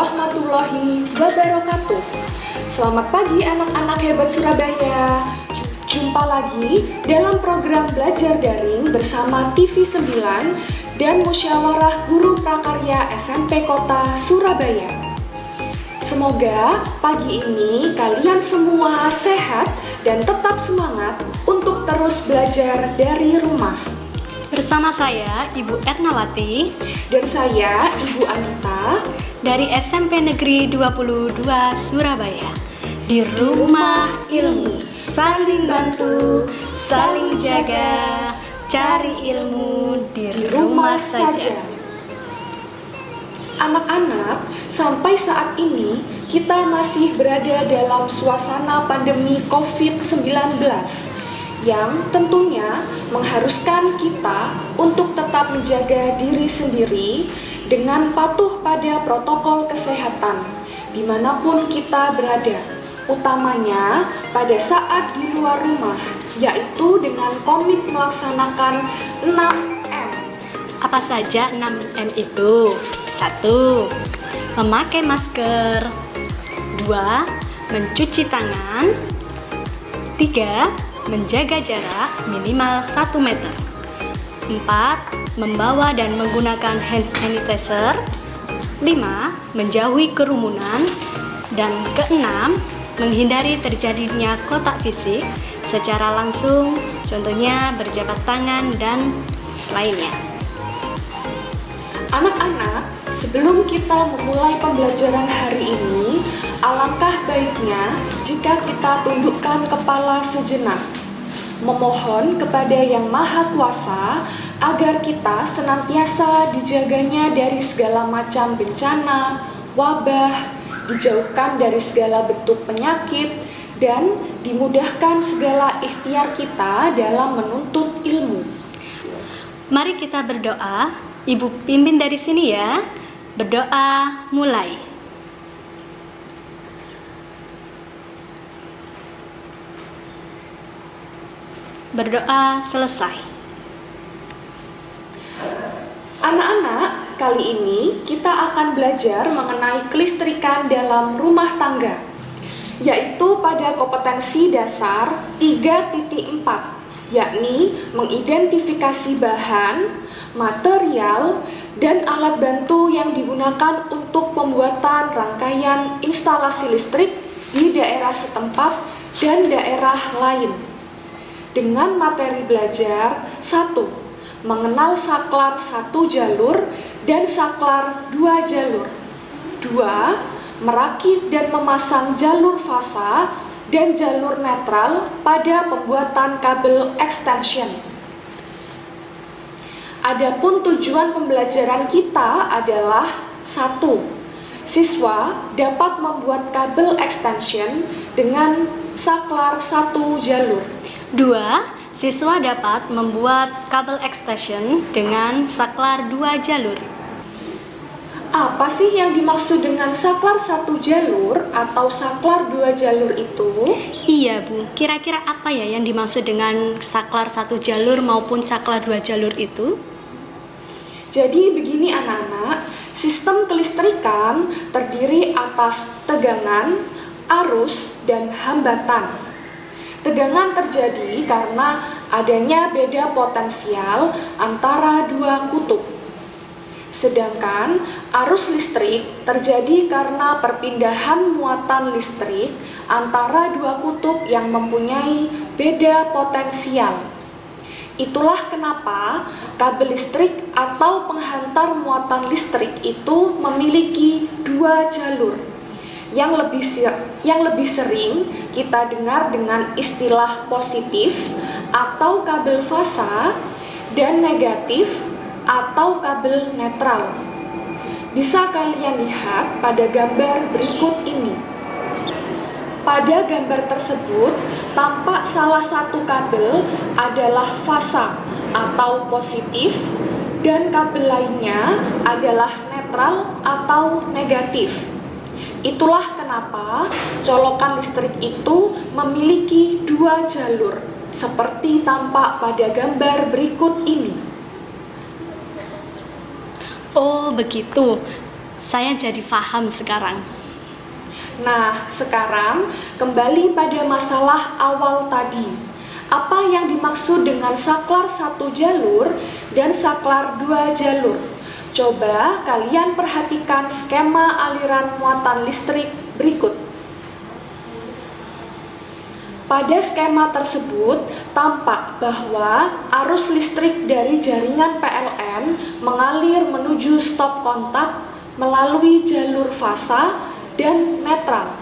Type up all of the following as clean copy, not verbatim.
warahmatullahi wabarakatuh. Selamat pagi anak-anak hebat Surabaya. Jumpa lagi dalam program belajar daring bersama TV9 dan Musyawarah Guru Prakarya SMP Kota Surabaya. Semoga pagi ini kalian semua sehat dan tetap semangat untuk terus belajar dari rumah. Bersama saya, Ibu Ernawati, dan saya, Ibu Anita, dari SMP Negeri 22 Surabaya. Di rumah ilmu, saling bantu, saling jaga, cari ilmu di rumah saja. Anak-anak, sampai saat ini kita masih berada dalam suasana pandemi COVID-19 yang tentunya mengharuskan kita untuk tetap menjaga diri sendiri dengan patuh pada protokol kesehatan dimanapun kita berada, utamanya pada saat di luar rumah, yaitu dengan komit melaksanakan 6M. Apa saja 6M itu? 1. Memakai masker. 2. Mencuci tangan. 3. Menjaga jarak minimal 1 meter. 4. Membawa dan menggunakan hand sanitizer. 5. Menjauhi kerumunan. Dan ke-6, menghindari terjadinya kontak fisik secara langsung, contohnya berjabat tangan dan selainnya. Anak-anak, sebelum kita memulai pembelajaran hari ini, alangkah baiknya jika kita tundukkan kepala sejenak, memohon kepada Yang Maha Kuasa agar kita senantiasa dijaganya dari segala macam bencana, wabah, dijauhkan dari segala bentuk penyakit, dan dimudahkan segala ikhtiar kita dalam menuntut ilmu. Mari kita berdoa. Ibu pimpin dari sini ya. Berdoa mulai. Berdoa selesai. Anak-anak, kali ini kita akan belajar mengenai kelistrikan dalam rumah tangga, yaitu pada kompetensi dasar 3.4, yakni mengidentifikasi bahan, material, dan alat bantu yang digunakan untuk pembuatan rangkaian instalasi listrik di daerah setempat dan daerah lain. Dengan materi belajar 1. Mengenal saklar 1 jalur dan saklar 2 jalur. 2. Merakit dan memasang jalur fasa dan jalur netral pada pembuatan kabel extension. Adapun tujuan pembelajaran kita adalah 1. Siswa dapat membuat kabel extension dengan saklar 1 jalur. 2. Siswa dapat membuat kabel extension dengan saklar 2 jalur. Apa sih yang dimaksud dengan saklar 1 jalur atau saklar 2 jalur itu? Iya Bu, kira-kira apa ya yang dimaksud dengan saklar 1 jalur maupun saklar 2 jalur itu? Jadi begini anak-anak, sistem kelistrikan terdiri atas tegangan, arus, dan hambatan. Tegangan terjadi karena adanya beda potensial antara dua kutub. Sedangkan arus listrik terjadi karena perpindahan muatan listrik antara dua kutub yang mempunyai beda potensial. Itulah kenapa kabel listrik atau penghantar muatan listrik itu memiliki 2 jalur. Yang lebih sering kita dengar dengan istilah positif atau kabel fasa dan negatif atau kabel netral. Bisa kalian lihat pada gambar berikut ini. Pada gambar tersebut, tampak salah satu kabel adalah fasa atau positif dan kabel lainnya adalah netral atau negatif. Itulah kenapa colokan listrik itu memiliki 2 jalur, seperti tampak pada gambar berikut ini. Oh begitu. Saya jadi paham sekarang. Nah, sekarang kembali pada masalah awal tadi. Apa yang dimaksud dengan saklar 1 jalur dan saklar 2 jalur? Coba kalian perhatikan skema aliran muatan listrik berikut. Pada skema tersebut, tampak bahwa arus listrik dari jaringan PLN mengalir menuju stop kontak melalui jalur fasa dan netral.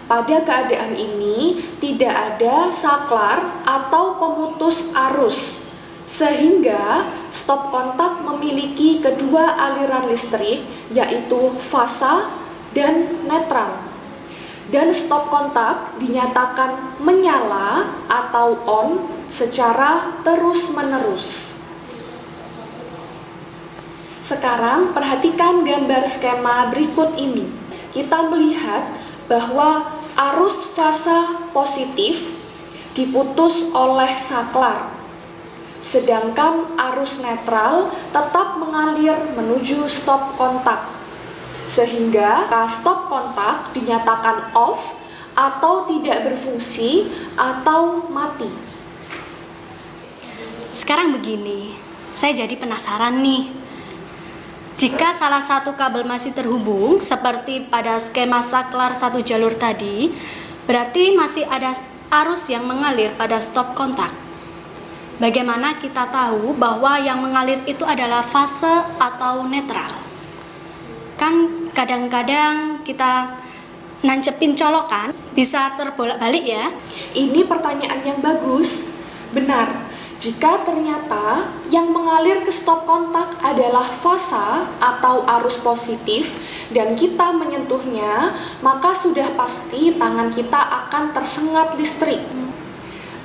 Pada keadaan ini, tidak ada saklar atau pemutus arus, sehingga stop kontak memiliki kedua aliran listrik, yaitu fasa dan netral. Dan stop kontak dinyatakan menyala atau on secara terus-menerus. Sekarang perhatikan gambar skema berikut ini. Kita melihat bahwa arus fasa positif diputus oleh saklar, sedangkan arus netral tetap mengalir menuju stop kontak, sehingga stop kontak dinyatakan off atau tidak berfungsi atau mati. Sekarang begini, saya jadi penasaran nih. Jika salah satu kabel masih terhubung, seperti pada skema saklar 1 jalur tadi, berarti masih ada arus yang mengalir pada stop kontak. Bagaimana kita tahu bahwa yang mengalir itu adalah fase atau netral? Kan kadang-kadang kita nancepin colokan, bisa terbolak-balik ya. Ini pertanyaan yang bagus. Benar. Jika ternyata yang mengalir ke stop kontak adalah fasa atau arus positif dan kita menyentuhnya, maka sudah pasti tangan kita akan tersengat listrik.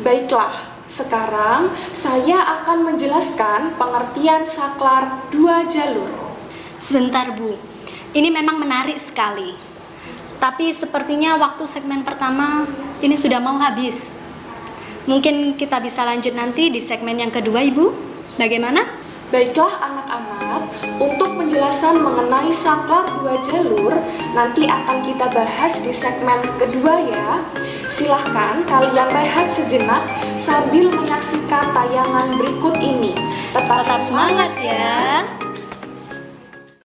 Baiklah, sekarang saya akan menjelaskan pengertian saklar 2 jalur. Sebentar Bu, ini memang menarik sekali. Tapi sepertinya waktu segmen pertama ini sudah mau habis. Mungkin kita bisa lanjut nanti di segmen yang kedua, Ibu. Bagaimana? Baiklah anak-anak, untuk penjelasan mengenai saklar 2 jalur nanti akan kita bahas di segmen kedua ya. Silahkan kalian rehat sejenak sambil menyaksikan tayangan berikut ini. Tetap semangat ya!